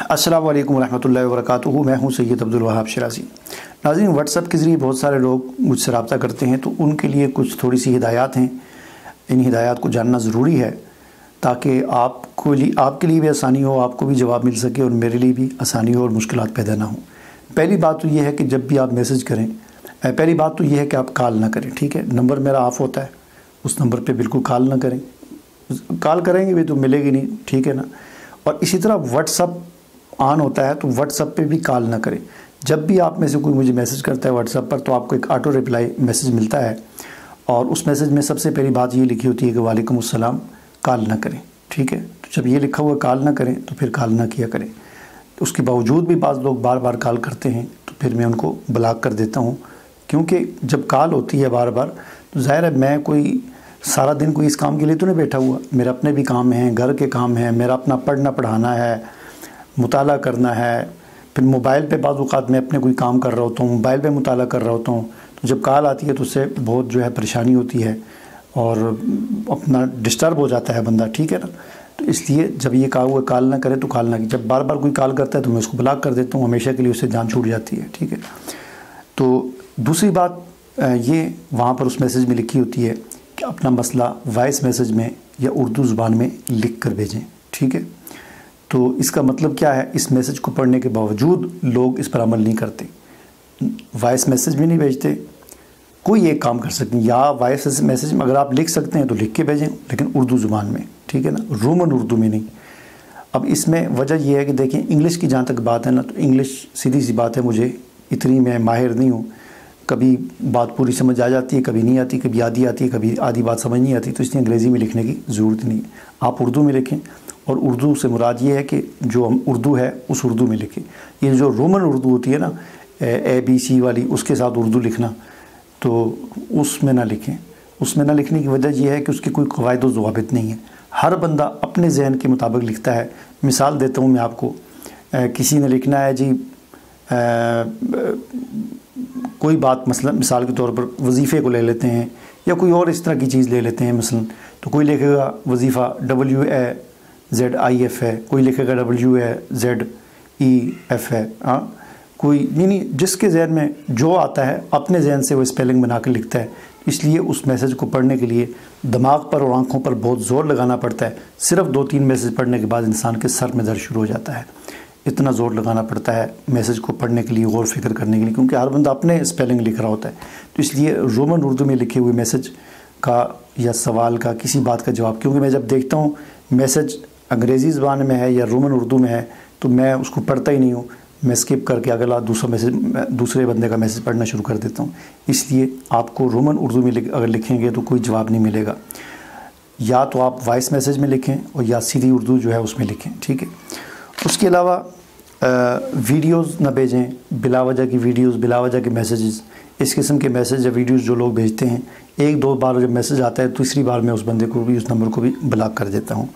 अस्सलाम वालेकुम रहमतुल्लाहि व बरकातुहू। मैं हूं सैयद अब्दुल वहाब शिराज़ी। नाज़रीन, व्हाट्सएप के ज़रिए बहुत सारे लोग मुझसे रब्ता करते हैं, तो उनके लिए कुछ थोड़ी सी हिदायत हैं। इन हिदायत को जानना ज़रूरी है ताकि आपके लिए भी आसानी हो, आपको भी जवाब मिल सके और मेरे लिए भी आसानी हो और मुश्किलात पैदा ना हो। पहली बात तो ये है कि जब भी आप मैसेज करें, पहली बात तो ये है कि आप कॉल ना करें। ठीक है, नंबर मेरा ऑफ़ होता है, उस नंबर पे बिल्कुल कॉल ना करें। कॉल करेंगे भी तो मिलेगी नहीं, ठीक है ना। और इसी तरह व्हाट्सअप ऑन होता है तो व्हाट्सअप पे भी कॉल ना करें। जब भी आप में से कोई मुझे मैसेज करता है व्हाट्सअप पर, तो आपको एक ऑटो रिप्लाई मैसेज मिलता है और उस मैसेज में सबसे पहली बात ये लिखी होती है कि वालेकुम अस्सलाम, कॉल ना करें। ठीक है, तो जब ये लिखा हुआ कॉल ना करें तो फिर कॉल ना किया करें। तो उसके बावजूद भी बाज़ लोग बार बार कॉल करते हैं, तो फिर मैं उनको ब्लॉक कर देता हूँ, क्योंकि जब कॉल होती है बार बार तो ज़ाहिर है मैं कोई सारा दिन कोई इस काम के लिए तो नहीं बैठा हुआ। मेरे अपने भी काम हैं, घर के काम हैं, मेरा अपना पढ़ना पढ़ाना है, मुताला करना है। फिर मोबाइल पे बाज़ औक़ात मैं अपने कोई काम कर रहा होता हूँ, मोबाइल पे मुताला कर रहा होता हूँ, तो जब कॉल आती है तो उससे बहुत जो है परेशानी होती है और अपना डिस्टर्ब हो जाता है बंदा। ठीक है ना, तो इसलिए जब ये कहा हुआ कॉल ना करे तो कॉल ना की। जब बार बार कोई कॉल करता है तो मैं उसको ब्लॉक कर देता हूँ, हमेशा के लिए उससे जान छूट जाती है। ठीक है, तो दूसरी बात ये वहाँ पर उस मैसेज में लिखी होती है कि अपना मसला वॉइस मैसेज में या उर्दू ज़ुबान में लिख कर भेजें। ठीक है, तो इसका मतलब क्या है, इस मैसेज को पढ़ने के बावजूद लोग इस पर अमल नहीं करते, वॉइस मैसेज भी नहीं भेजते। कोई एक काम कर सकते हैं, या वॉइस मैसेज में अगर आप लिख सकते हैं तो लिख के भेजें, लेकिन उर्दू ज़ुबान में, ठीक है ना, रोमन उर्दू में नहीं। अब इसमें वजह यह है कि देखिए, इंग्लिश की जहाँ तक बात है ना, तो इंग्लिश सीधी सी बात है, मुझे इतनी मैं माहिर नहीं हूँ। कभी बात पूरी समझ आ जाती है, कभी नहीं आती, कभी आधी आती है, कभी आधी बात समझ नहीं आती, तो इसलिए अंग्रेज़ी में लिखने की ज़रूरत नहीं है। आप उर्दू में लिखें, और उर्दू से मुराद ये है कि जो उर्दू है उस उर्दू में लिखें। ये जो रोमन उर्दू होती है ना, ABC वाली, उसके साथ उर्दू लिखना, तो उसमें ना लिखें। उसमें ना लिखने की वजह यह है कि उसकी कोई क़वायद व ज़वाबित नहीं है। हर बंदा अपने ज़हन के मुताबिक लिखता है। मिसाल देता हूँ मैं आपको, किसी ने लिखना है जी कोई बात, मसलन मिसाल के तौर पर वजीफ़े को ले लेते हैं या कोई और इस तरह की चीज़ ले लेते हैं मसलन, तो कोई लिखेगा वजीफ़ा WAZIF है, कोई लिखेगा WAZEF है। हाँ, कोई नहीं, जिसके जहन में जो आता है अपने जहन से वो स्पेलिंग बना कर लिखता है। इसलिए उस मैसेज को पढ़ने के लिए दिमाग पर और आँखों पर बहुत ज़ोर लगाना पड़ता है। सिर्फ 2-3 मैसेज पढ़ने के बाद इंसान के सर में दर्द शुरू हो जाता है। इतना ज़ोर लगाना पड़ता है मैसेज को पढ़ने के लिए, गौर फिक्र करने के लिए, क्योंकि हर बंदा अपने स्पेलिंग लिख रहा होता है। तो इसलिए रोमन उर्दू में लिखे हुए मैसेज का या सवाल का, किसी बात का जवाब, क्योंकि मैं जब देखता हूँ मैसेज अंग्रेज़ी ज़बान में है या रोमन उर्दू में है तो मैं उसको पढ़ता ही नहीं हूँ, मैं स्किप करके अगला दूसरे बंदे का मैसेज पढ़ना शुरू कर देता हूँ। इसलिए आपको रोमन उर्दू में अगर लिखेंगे तो कोई जवाब नहीं मिलेगा। या तो आप वॉइस मैसेज में लिखें और या सीधी उर्दू जो है उसमें लिखें। ठीक है, उसके अलावा वीडियोज़ ना भेजें, बिला वजह की वीडियोज़, बिला वजह के मैसेजेस। इस किस्म के मैसेज या वीडियोज़ जो लोग भेजते हैं, 1-2 बार जब मैसेज आता है, तीसरी बार मैं उस बंदे को भी, उस नंबर को भी ब्लॉक कर देता हूँ।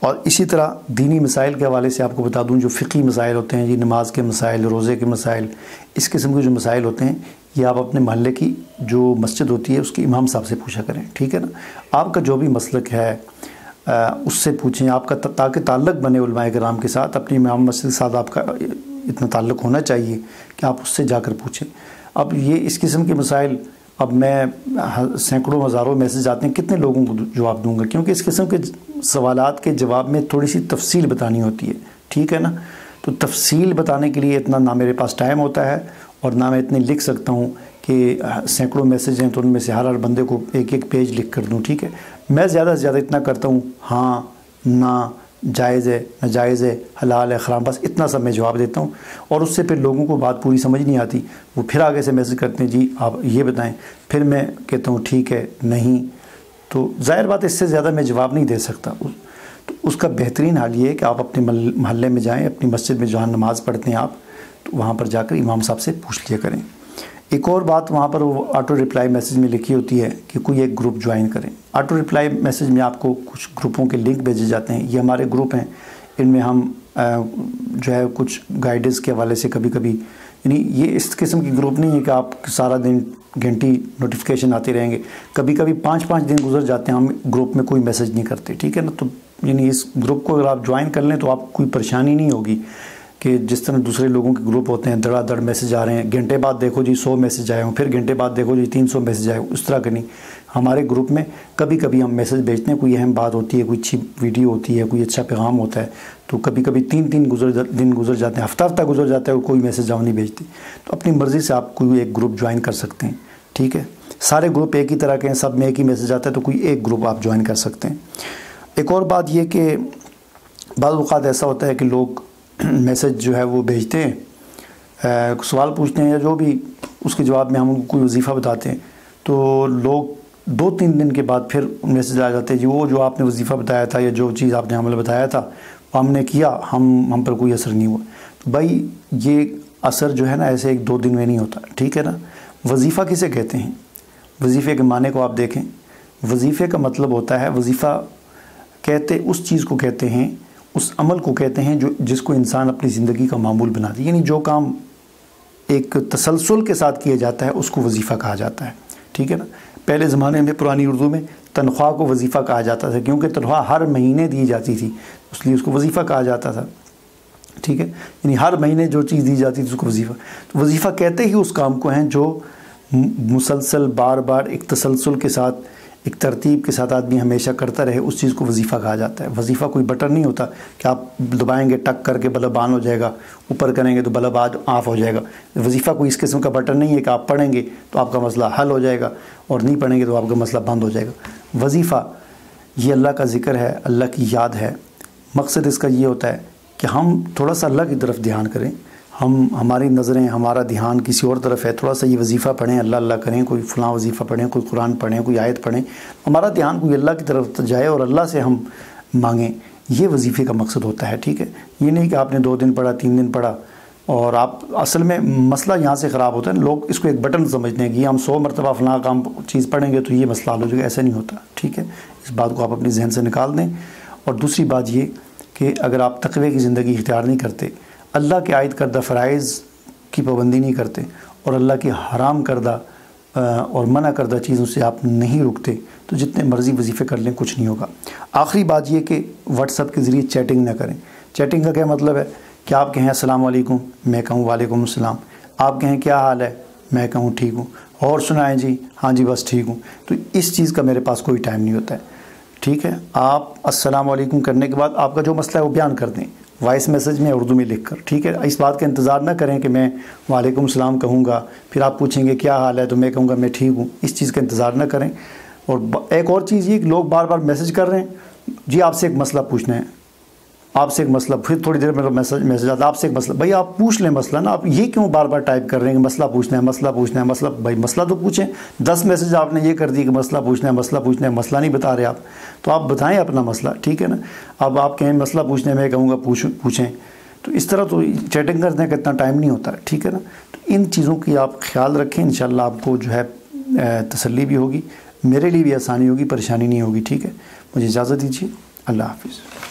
और इसी तरह दीनी मसाइल के हवाले से आपको बता दूँ, जो फ़िक़ही मसाइल होते हैं, ये नमाज के मसाइल, रोज़े के मसाइल, इस किस्म के जो मसाइल होते हैं, ये आप अपने महल्ले की जो मस्जिद होती है उसके इमाम साहब से पूछा करें। ठीक है ना, आपका जो भी मसलक है उससे पूछें, आपका ताकि ताल्लुक़ बने उलमाए किराम के साथ। अपनी इमाम मस्जिद के साथ आपका इतना ताल्लुक़ होना चाहिए कि आप उससे जाकर पूछें। अब ये इस किस्म के मसाइल, अब मैं सैकड़ों हज़ारों मैसेज आते हैं, कितने लोगों को जवाब दूंगा, क्योंकि इस किस्म के सवालात के जवाब में थोड़ी सी तफसील बतानी होती है। ठीक है ना, तो तफसील बताने के लिए इतना ना मेरे पास टाइम होता है और ना मैं इतने लिख सकता हूँ कि सैकड़ों मैसेज हैं तो उनमें से हर बंदे को एक पेज लिख कर दूँ। ठीक है, मैं ज़्यादा से ज़्यादा इतना करता हूँ, हाँ, ना, जायज़ है, नाजायज़ है, हलाल है, हराम, बस इतना सब मैं जवाब देता हूँ। और उससे फिर लोगों को बात पूरी समझ नहीं आती, वो फिर आगे से मैसेज करते हैं, जी आप ये बताएं। फिर मैं कहता हूँ ठीक है, नहीं, तो ज़ाहिर बात इससे ज़्यादा मैं जवाब नहीं दे सकता। तो उसका बेहतरीन हाल ये है कि आप अपने महल्ले में जाएँ, अपनी मस्जिद में जहाँ नमाज़ पढ़ते हैं आप, तो वहाँ पर जाकर इमाम साहब से पूछ लिया करें। एक और बात, वहाँ पर वो ऑटो रिप्लाई मैसेज में लिखी होती है कि कोई एक ग्रुप ज्वाइन करें। ऑटो रिप्लाई मैसेज में आपको कुछ ग्रुपों के लिंक भेजे जाते हैं। ये हमारे ग्रुप हैं, इनमें हम जो है कुछ गाइडेंस के हवाले से कभी कभी, यानी ये इस किस्म की ग्रुप नहीं है कि आप सारा दिन घंटी नोटिफिकेशन आते रहेंगे। कभी कभी 5-5 दिन गुजर जाते हैं, हम ग्रुप में कोई मैसेज नहीं करते। ठीक है ना, तो यानी इस ग्रुप को अगर आप ज्वाइन कर लें तो आपको कोई परेशानी नहीं होगी। کہ جس طرح دوسرے لوگوں کے گروپ ہوتے ہیں دڑا دڑ میسج آ رہے ہیں، گھنٹے بعد دیکھو جی 100 میسج آئے ہوں، پھر گھنٹے بعد دیکھو جی 300 میسج آئے ہوں، اس طرح کا نہیں۔ ہمارے گروپ میں کبھی کبھی ہم میسج بھیجتے ہیں، کوئی اہم بات ہوتی ہے، کوئی اچھی ویڈیو ہوتی ہے، کوئی اچھا پیغام ہوتا ہے، تو کبھی کبھی 3 دن گزر جاتے ہیں، ہفتہ گزر جاتا ہے اور کوئی میسج ہم نہیں بھیجتے۔ تو اپنی مرضی سے آپ کوئی ایک گروپ جوائن کر سکتے ہیں، ٹھیک ہے۔ سارے گروپ ایک ہی طرح کے ہیں، سب میں ایک ہی میسج آتا ہے، تو کوئی ایک گروپ آپ جوائن کر سکتے ہیں۔ ایک اور بات یہ کہ بعض اوقات ایسا ہوتا ہے کہ لوگ میسج جو ہے وہ بھیجتے ہیں، سوال پوچھتے ہیں یا جو بھی، اس کے جواب میں ہم ان کو کوئی وظیفہ بتاتے ہیں، تو لوگ 2-3 دن کے بعد پھر میسج آ جاتے ہیں جی وہ جو آپ نے وظیفہ بتایا تھا یا جو چیز آپ نے عمل بتایا تھا وہ ہم نے کیا، ہم پر کوئی اثر نہیں ہوا۔ تو بھائی یہ اثر جو ہے نا ایسے 1-2 دن میں نہیں ہوتا، ٹھیک ہے نا۔ وظیفہ کسے کہتے ہیں؟ وظیفے کے معنی کو آپ دیکھیں، وظیفے کا مطلب ہوتا ہے، وظیفہ کہتے اس چیز کو کہتے ہیں، اس عمل کو کہتے ہیں جس کو انسان اپنی زندگی کا معمول بنا دے، یعنی جو کام ایک تسلسل کے ساتھ کیا جاتا ہے اس کو وظیفہ کہا جاتا ہے، ٹھیک ہے نا۔ پہلے زمانے میں پرانی اردو میں تنخواہ کو وظیفہ کہا جاتا تھا، کیونکہ تنخواہ ہر مہینے دی جاتی تھی، اس لیے اس کو وظیفہ کہا جاتا تھا، ٹھیک ہے۔ یعنی ہر مہینے جو چیز دی جاتی تھی اس کو وظیفہ، تو وظیفہ کہتے ہی اس کام کو ہیں جو مسلسل بار بار ایک تسلسل کے ساتھ، ایک ترتیب کے ساتھ آدمی ہمیشہ کرتا رہے، اس چیز کو وظیفہ کہا جاتا ہے۔ وظیفہ کوئی بٹن نہیں ہوتا کہ آپ دبائیں گے ٹک کر کے بلب آن ہو جائے گا، اوپر کریں گے تو بلب آف ہو جائے گا۔ وظیفہ کوئی اس قسم کا بٹن نہیں ہے کہ آپ پڑھیں گے تو آپ کا مسئلہ حل ہو جائے گا اور نہیں پڑھیں گے تو آپ کا مسئلہ بند ہو جائے گا۔ وظیفہ یہ اللہ کا ذکر ہے، اللہ کی یاد ہے۔ مقصد اس کا یہ ہوتا ہے کہ ہم تھوڑا سا اللہ کی طرف دھیان کریں، ہماری نظریں، ہمارا دھیان کسی اور طرف ہے، تھوڑا سا یہ وظیفہ پڑھیں، اللہ اللہ کریں، کوئی فلاں وظیفہ پڑھیں، کوئی قرآن پڑھیں، کوئی آیت پڑھیں، ہمارا دھیان کوئی اللہ کی طرف جائے اور اللہ سے ہم مانگیں، یہ وظیفے کا مقصد ہوتا ہے، ٹھیک ہے۔ یہ نہیں کہ آپ نے 2 دن پڑھا، 3 دن پڑھا اور آپ اصل میں مسئلہ یہاں سے خراب ہوتا ہے، لوگ اس کو ایک بٹن سمجھتے ہیں کہ یہ ہم 100 مرتبہ فلاں کام چیز پڑھیں گے تو یہ مسئلہ حل ہو جائے گا، ایسا نہیں ہوتا، ٹھیک ہے۔ اس بات کو آپ اپنی ذہن سے نکال دیں۔ اور دوسری بات یہ کہ اگر آپ تقوی کی زندگی اختیار نہیں کرتے، اللہ کے عائد کردہ فرائض کی پابندی نہیں کرتے اور اللہ کی حرام کردہ اور منع کردہ چیزوں سے آپ نہیں رکتے، تو جتنے مرضی وظیفے کر لیں کچھ نہیں ہوگا۔ آخری بات یہ کہ واٹس ایپ کے ذریعے چیٹنگ نہ کریں۔ چیٹنگ کا کیا مطلب ہے کہ آپ کہیں السلام علیکم، میں کہوں وعلیکم السلام، آپ کہیں کیا حال ہے، میں کہوں ٹھیک ہوں، اور سنائیں جی، ہاں جی بس ٹھیک ہوں۔ تو اس چیز کا میرے پاس کوئی ٹائم نہیں ہوتا ہے، ٹھیک ہے۔ آپ السلام علیکم کرنے کے بعد آپ کا جو مسئلہ ہے وہ بیان کر دیں وائس میسج میں، اردو میں لکھ کر، ٹھیک ہے۔ اس بات کا انتظار نہ کریں کہ میں وعلیکم السلام کہوں گا پھر آپ پوچھیں گے کیا حال ہے تو میں کہوں گا میں ٹھیک ہوں، اس چیز کا انتظار نہ کریں۔ اور ایک اور چیز یہ کہ لوگ بار بار میسج کر رہے ہیں، جی آپ سے ایک مسئلہ پوچھنا ہے، آپ سے ایک مسئلہ، پھر تھوڑی دیر میں میسج آتا ہے آپ سے ایک مسئلہ، بھائی آپ پوچھ لیں مسئلہ نا، آپ یہ کیوں بار بار ٹائپ کر رہے ہیں کہ مسئلہ پوچھنا ہے، مسئلہ پوچھنا ہے، مسئلہ، بھائی مسئلہ تو پوچھیں۔ 10 میسج آپ نے یہ کر دی کہ مسئلہ پوچھنا ہے، مسئلہ پوچھنا ہے، مسئلہ نہیں بتا رہے آپ، تو آپ بتائیں اپنا مسئلہ، ٹھیک ہے نا۔ اب آپ کہیں مسئلہ پوچھنے میں کہوں گا پوچھیں، تو اس طرح تو چیٹنگ کرنے کا اتنا ٹائم نہیں ہوتا ہے، ٹھیک ہے نا۔ تو ان چیزوں کی آپ خیال رکھیں، انشاءاللہ آپ کو جو ہے تسلی بھی ہوگی، میرے لیے بھی آسانی ہوگی، پریشانی نہیں ہوگی، ٹھیک ہے۔ مجھے اجازت دیجیے، اللہ حافظ۔